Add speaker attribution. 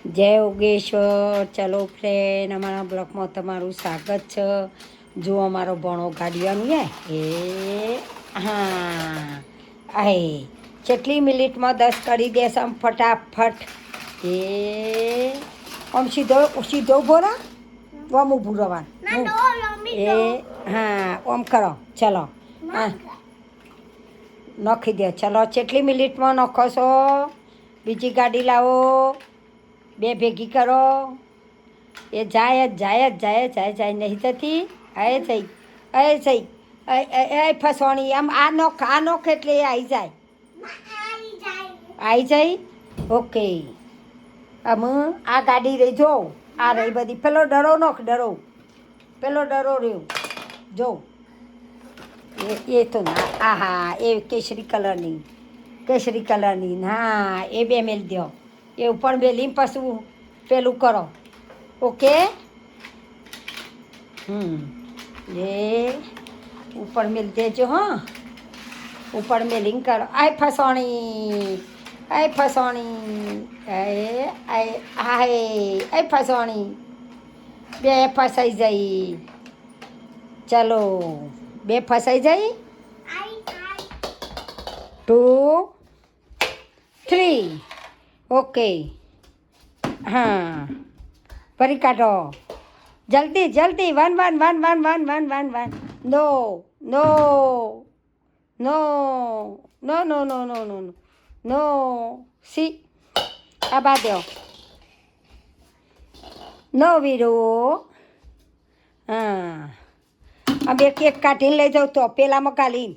Speaker 1: જય યોગેશ્વર. ચલો ફ્રેન્ડ, અમારા બ્લોકમાં તમારું સ્વાગત છે. જો અમારો ભણો ગાડીઓનું એ હા આય કેટલી મિનિટમાં 10 કરી દેશ આમ ફટાફટ. એ આમ સીધો સીધો ઉભો રહો. આમ ઊભું રહેવાનું. એ હા આમ કરો. ચલો હા નાખી દે. ચલો કેટલી મિનિટમાં નાખો છો? બીજી ગાડી લાવો. બે ભેગી કરો. એ જાય જ જાય જ જાય જાય જાય નહીં જતી. એ થઈ એ ફસવાની આમ આ નોખ એટલે એ આવી જાય. આવી જાય. ઓકે. આમ આ ગાડી રહી જો. આ રહી બધી. પેલો ડરો નોખ ડરો. પેલો ડરો રહ્યો જો. એ તો ના આહા એ કેસરી કલરની હા એ બે મેલ દો. એ ઉપર મેલી પાછું પેલું કરો. ઓકે. એ ઉપર મેલ દેજો. હા ઉપર મેલિંગ કરો. આય ફસોણી આય ફસોણી બે ફસાઈ જઈ. ચલો બે ફસાઈ જઈ. 2 3 ઓકે. હા ફરી કાઢો જલ્દી જલ્દી. 1 1 1 1 1 1 1 1. નો નો નો નો નો નો નો નો નો સી આ બા દો. નો વીરો. હા આ બે કેક કાઢીને લઈ જાઉં તો પેલામાં કાઢીને